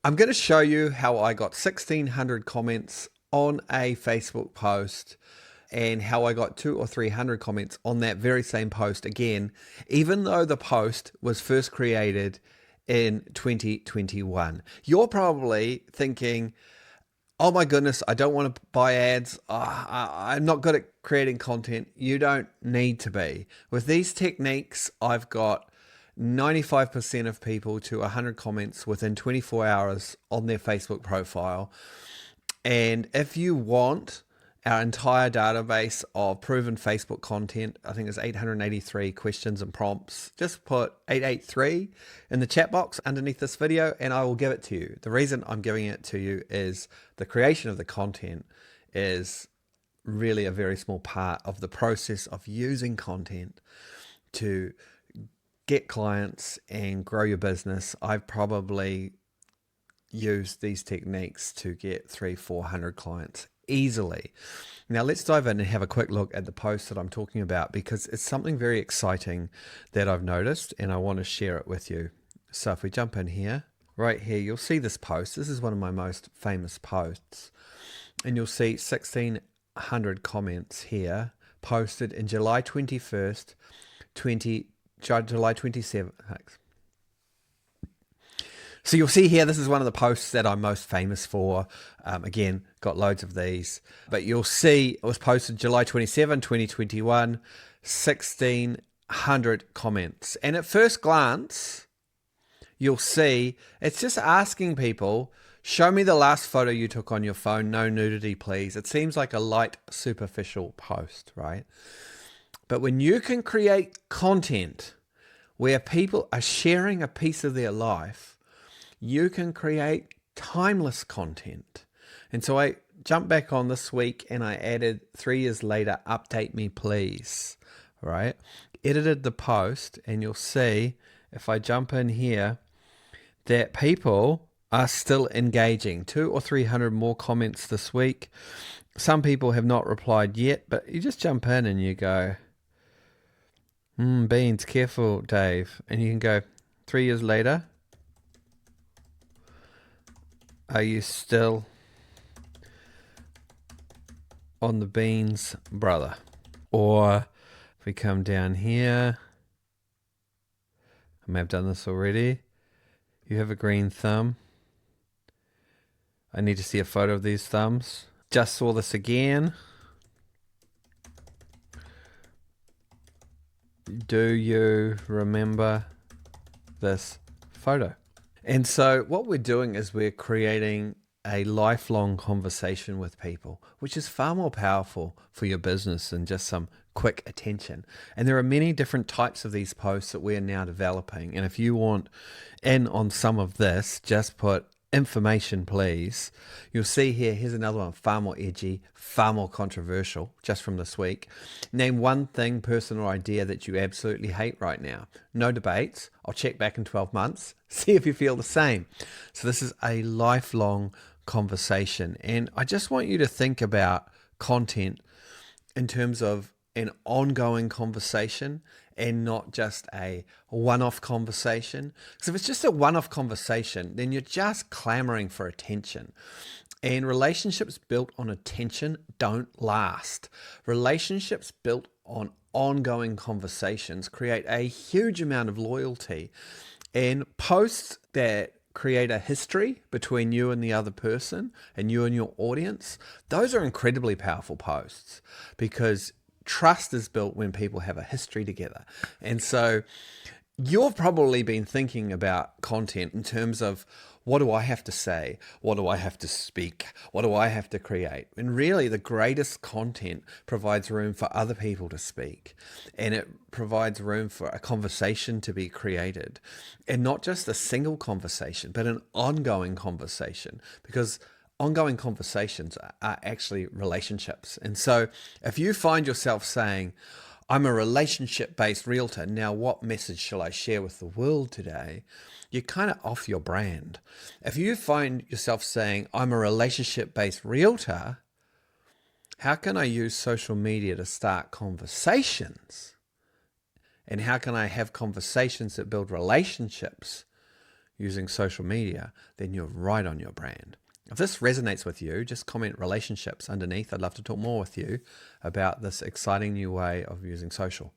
I'm going to show you how I got 1,600 comments on a Facebook post and how I got 200 or 300 comments on that very same post again, even though the post was first created in 2021. You're probably thinking, oh my goodness, I don't want to buy ads. I'm not good at creating content. You don't need to be. With these techniques, I've got 95% of people to 100 comments within 24 hours on their Facebook profile. And if you want our entire database of proven Facebook content, I think it's 883 questions and prompts, just put 883 in the chat box underneath this video and I will give it to you. The reason I'm giving it to you is the creation of the content is really a very small part of the process of using content to get clients and grow your business. I've probably used these techniques to get 300-400 clients easily. Now let's dive in and have a quick look at the post that I'm talking about, because it's something very exciting that I've noticed and I want to share it with you. So if we jump in here, right here, you'll see this post. This is one of my most famous posts, and you'll see 1,600 comments here, posted in July 21st, July 27th. So you'll see here, this is one of the posts that I'm most famous for. Again, got loads of these, but you'll see it was posted July 27, 2021, 1,600 comments. And at first glance, you'll see it's just asking people, show me the last photo you took on your phone, no nudity, please. It seems like a light, superficial post, right? But when you can create content where people are sharing a piece of their life, you can create timeless content. And so I jumped back on this week and I added 3 years later, update me please, right? Edited the post and you'll see if I jump in here that people are still engaging. 200 or 300 more comments this week. Some people have not replied yet, but you just jump in and you go, beans, careful, Dave. And you can go 3 years later. Are you still on the beans, brother? Or if we come down here, I may have done this already. You have a green thumb. I need to see a photo of these thumbs. Just saw this again. Do you remember this photo? And so what we're doing is we're creating a lifelong conversation with people, which is far more powerful for your business than just some quick attention. And there are many different types of these posts that we're now developing. And if you want in on some of this, just put information please. You'll see here, here's another one, far more edgy, far more controversial, just from this week. Name one thing, person or idea that you absolutely hate right now. No debates. I'll check back in 12 months, see if you feel the same. So this is a lifelong conversation. And I just want you to think about content in terms of an ongoing conversation and not just a one-off conversation. Because if it's just a one-off conversation, then you're just clamoring for attention. And relationships built on attention don't last. Relationships built on ongoing conversations create a huge amount of loyalty. And posts that create a history between you and the other person and you and your audience, those are incredibly powerful posts, because trust is built when people have a history together. And so you've probably been thinking about content in terms of, what do I have to say? What do I have to speak? What do I have to create? And really the greatest content provides room for other people to speak, and it provides room for a conversation to be created, and not just a single conversation, but an ongoing conversation, because ongoing conversations are actually relationships. And so if you find yourself saying, I'm a relationship-based realtor, now what message shall I share with the world today? You're kind of off your brand. If you find yourself saying, I'm a relationship-based realtor, how can I use social media to start conversations? And how can I have conversations that build relationships? using social media, then you're right on your brand. If this resonates with you, just comment relationships underneath. I'd love to talk more with you about this exciting new way of using social.